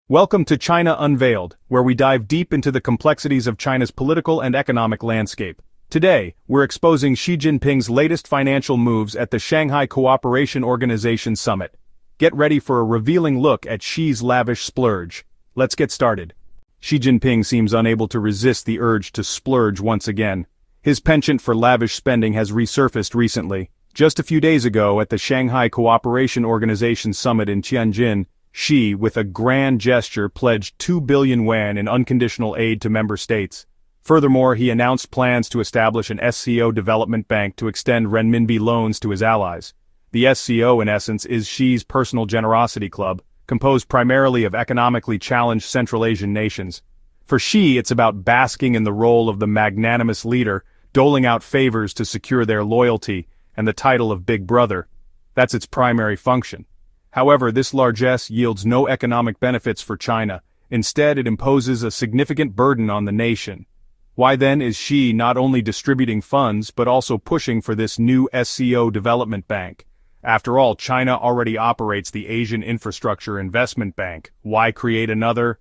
Welcome to China Unveiled, where we dive deep into the complexities of China's political and economic landscape. Today, we're exposing Xi Jinping's latest financial moves at the Shanghai Cooperation Organization Summit. Get ready for a revealing look at Xi's lavish splurge. Let's get started. Xi Jinping seems unable to resist the urge to splurge once again. His penchant for lavish spending has resurfaced recently. Just a few days ago at the Shanghai Cooperation Organization Summit in Tianjin, Xi, with a grand gesture, pledged 2 billion yuan in unconditional aid to member states. Furthermore, he announced plans to establish an SCO development bank to extend Renminbi loans to his allies. The SCO, in essence, is Xi's personal generosity club, composed primarily of economically challenged Central Asian nations. For Xi, it's about basking in the role of the magnanimous leader, doling out favors to secure their loyalty, and the title of Big Brother. That's its primary function. However, this largesse yields no economic benefits for China. Instead, it imposes a significant burden on the nation. Why then is Xi not only distributing funds but also pushing for this new SCO development bank? After all, China already operates the Asian Infrastructure Investment Bank. Why create another?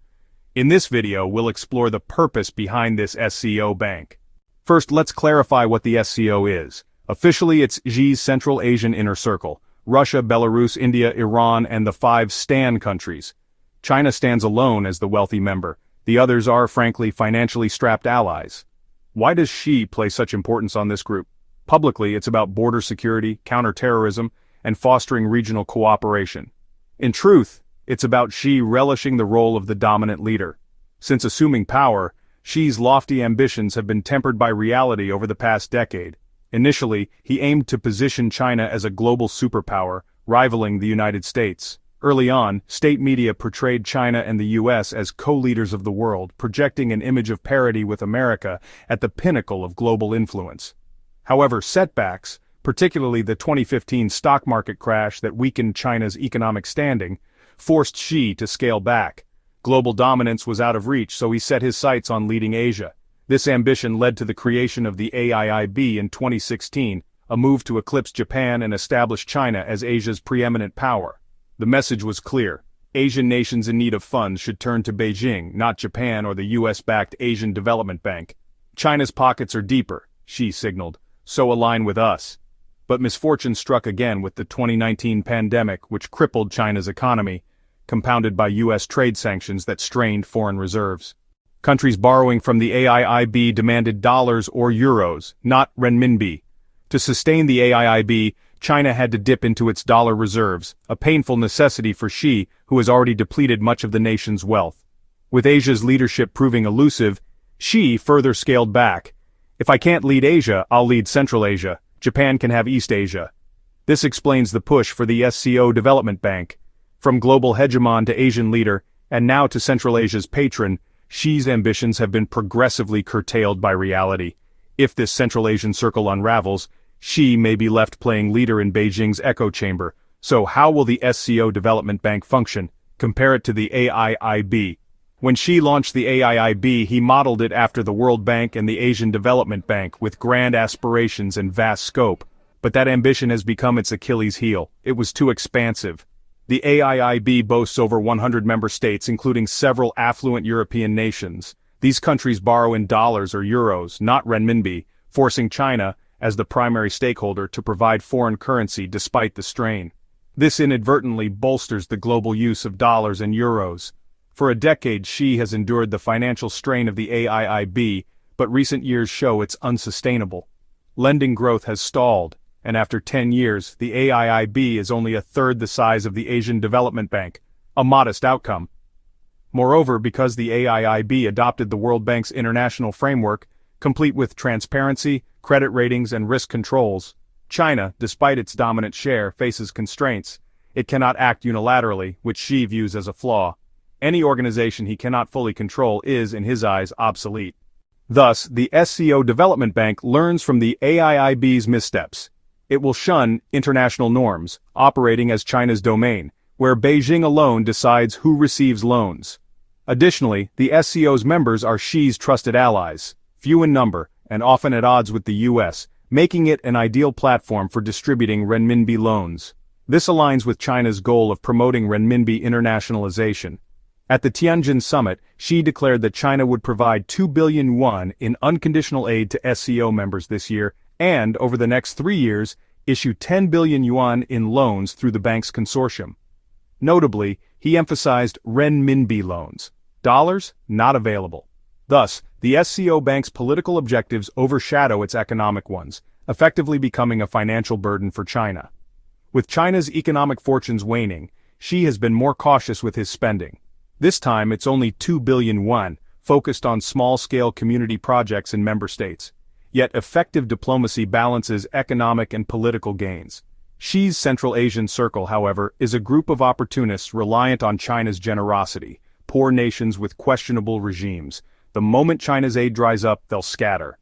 In this video, we'll explore the purpose behind this SCO bank. First, let's clarify what the SCO is. Officially, it's Xi's Central Asian Inner Circle. Russia, Belarus, India, Iran, and the 5 STAN countries. China stands alone as the wealthy member. The others are, frankly, financially strapped allies. Why does Xi place such importance on this group? Publicly, it's about border security, counterterrorism, and fostering regional cooperation. In truth, it's about Xi relishing the role of the dominant leader. Since assuming power, Xi's lofty ambitions have been tempered by reality over the past decade. Initially, he aimed to position China as a global superpower, rivaling the United States. Early on, state media portrayed China and the US as co-leaders of the world, projecting an image of parity with America at the pinnacle of global influence. However, setbacks, particularly the 2015 stock market crash that weakened China's economic standing, forced Xi to scale back. Global dominance was out of reach, so he set his sights on leading Asia. This ambition led to the creation of the AIIB in 2016, a move to eclipse Japan and establish China as Asia's preeminent power. The message was clear. Asian nations in need of funds should turn to Beijing, not Japan or the US-backed Asian Development Bank. China's pockets are deeper, Xi signaled, so align with us. But misfortune struck again with the 2019 pandemic, which crippled China's economy, compounded by US trade sanctions that strained foreign reserves. Countries borrowing from the AIIB demanded dollars or euros, not renminbi. To sustain the AIIB, China had to dip into its dollar reserves, a painful necessity for Xi, who has already depleted much of the nation's wealth. With Asia's leadership proving elusive, Xi further scaled back. If I can't lead Asia, I'll lead Central Asia. Japan can have East Asia. This explains the push for the SCO Development Bank. From global hegemon to Asian leader, and now to Central Asia's patron, Xi's ambitions have been progressively curtailed by reality. If this Central Asian circle unravels, Xi may be left playing leader in Beijing's echo chamber. So how will the SCO Development Bank function? Compare it to the AIIB. When Xi launched the AIIB, he modeled it after the World Bank and the Asian Development Bank, with grand aspirations and vast scope. But that ambition has become its Achilles heel. It was too expansive. The AIIB boasts over 100 member states, including several affluent European nations. These countries borrow in dollars or euros, not renminbi, forcing China, as the primary stakeholder, to provide foreign currency despite the strain. This inadvertently bolsters the global use of dollars and euros. For a decade, Xi has endured the financial strain of the AIIB, but recent years show it's unsustainable. Lending growth has stalled, and after 10 years, the AIIB is only a third the size of the Asian Development Bank, a modest outcome. Moreover, because the AIIB adopted the World Bank's international framework, complete with transparency, credit ratings, and risk controls, China, despite its dominant share, faces constraints. It cannot act unilaterally, which Xi views as a flaw. Any organization he cannot fully control is, in his eyes, obsolete. Thus, the SCO Development Bank learns from the AIIB's missteps. It will shun international norms, operating as China's domain, where Beijing alone decides who receives loans. Additionally, the SCO's members are Xi's trusted allies, few in number, and often at odds with the US, making it an ideal platform for distributing renminbi loans. This aligns with China's goal of promoting renminbi internationalization. At the Tianjin summit, Xi declared that China would provide 2 billion yuan in unconditional aid to SCO members this year and, over the next 3 years, issue 10 billion yuan in loans through the bank's consortium. Notably, he emphasized Renminbi loans. Dollars, not available. Thus, the SCO bank's political objectives overshadow its economic ones, effectively becoming a financial burden for China. With China's economic fortunes waning, Xi has been more cautious with his spending. This time it's only 2 billion yuan, focused on small-scale community projects in member states. Yet effective diplomacy balances economic and political gains. Xi's Central Asian Circle, however, is a group of opportunists reliant on China's generosity, poor nations with questionable regimes. The moment China's aid dries up, they'll scatter.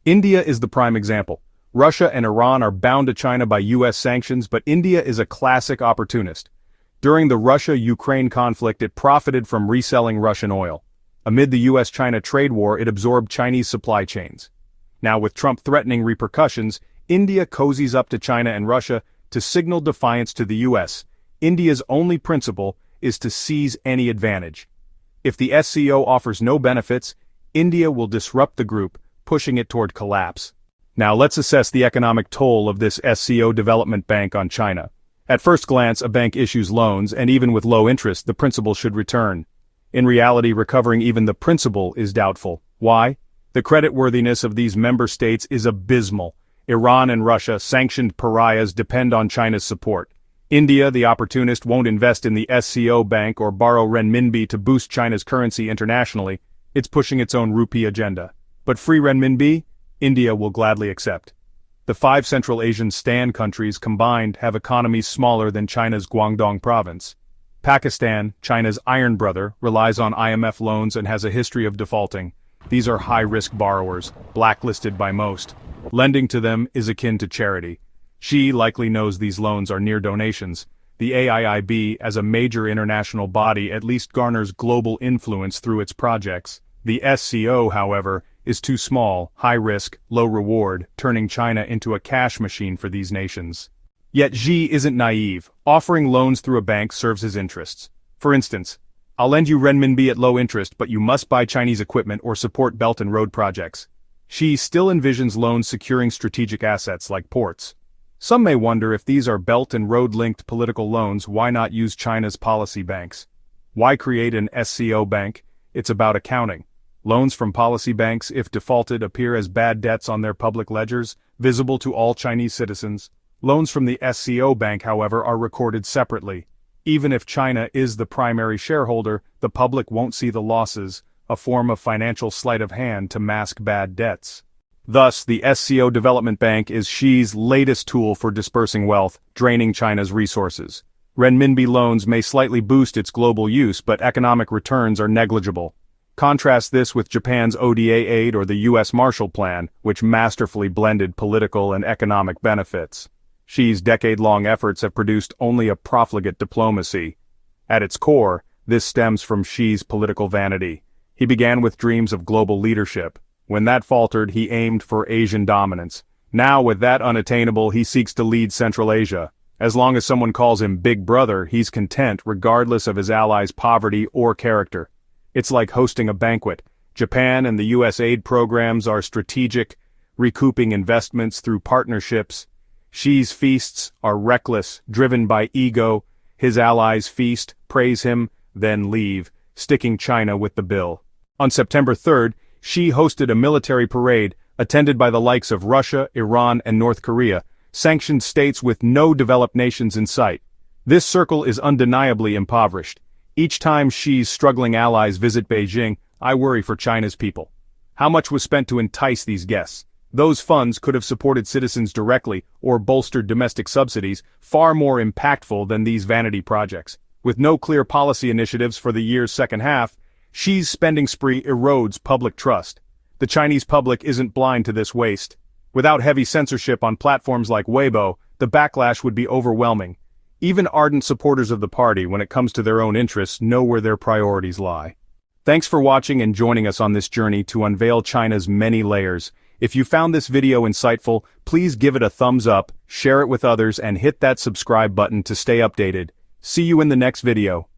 India is the prime example. Russia and Iran are bound to China by US sanctions, but India is a classic opportunist. During the Russia-Ukraine conflict, it profited from reselling Russian oil. Amid the US-China trade war, it absorbed Chinese supply chains. Now, with Trump threatening repercussions, India cozies up to China and Russia to signal defiance to the US. India's only principle is to seize any advantage. If the SCO offers no benefits, India will disrupt the group, pushing it toward collapse. Now let's assess the economic toll of this SCO development bank on China. At first glance, a bank issues loans, and even with low interest, the principal should return. In reality, recovering even the principal is doubtful. Why? The creditworthiness of these member states is abysmal. Iran and Russia, sanctioned pariahs, depend on China's support. India, the opportunist, won't invest in the SCO bank or borrow renminbi to boost China's currency internationally. It's pushing its own rupee agenda. But free renminbi? India will gladly accept. The 5 Central Asian stand countries combined have economies smaller than China's Guangdong province. Pakistan, China's iron brother, relies on IMF loans and has a history of defaulting. These are high-risk borrowers, blacklisted by most. Lending to them is akin to charity. Xi likely knows these loans are near donations. The AIIB, as a major international body, at least garners global influence through its projects. The SCO, however, is too small, high risk, low reward, turning China into a cash machine for these nations. Yet Xi isn't naive. Offering loans through a bank serves his interests. For instance, I'll lend you renminbi at low interest, but you must buy Chinese equipment or support Belt and Road projects. Xi still envisions loans securing strategic assets like ports. Some may wonder if these are Belt and Road-linked political loans, why not use China's policy banks? Why create an SCO bank? It's about accounting. Loans from policy banks, if defaulted, appear as bad debts on their public ledgers, visible to all Chinese citizens. Loans from the SCO bank, however, are recorded separately. Even if China is the primary shareholder, the public won't see the losses, a form of financial sleight of hand to mask bad debts. Thus, the SCO Development Bank is Xi's latest tool for dispersing wealth, draining China's resources. Renminbi loans may slightly boost its global use, but economic returns are negligible. Contrast this with Japan's ODA aid or the US Marshall Plan, which masterfully blended political and economic benefits. Xi's decade-long efforts have produced only a profligate diplomacy. At its core, this stems from Xi's political vanity. He began with dreams of global leadership. When that faltered, he aimed for Asian dominance. Now, with that unattainable, he seeks to lead Central Asia. As long as someone calls him Big Brother, he's content regardless of his allies' poverty or character. It's like hosting a banquet. Japan and the US aid programs are strategic, recouping investments through partnerships. Xi's feasts are reckless, driven by ego. His allies feast, praise him, then leave, sticking China with the bill. On September 3rd, Xi hosted a military parade, attended by the likes of Russia, Iran, and North Korea, sanctioned states with no developed nations in sight. This circle is undeniably impoverished. Each time Xi's struggling allies visit Beijing, I worry for China's people. How much was spent to entice these guests? Those funds could have supported citizens directly or bolstered domestic subsidies, far more impactful than these vanity projects. With no clear policy initiatives for the year's second half, Xi's spending spree erodes public trust. The Chinese public isn't blind to this waste. Without heavy censorship on platforms like Weibo, the backlash would be overwhelming. Even ardent supporters of the party, when it comes to their own interests, know where their priorities lie. Thanks for watching and joining us on this journey to unveil China's many layers. If you found this video insightful, please give it a thumbs up, share it with others, and hit that subscribe button to stay updated. See you in the next video.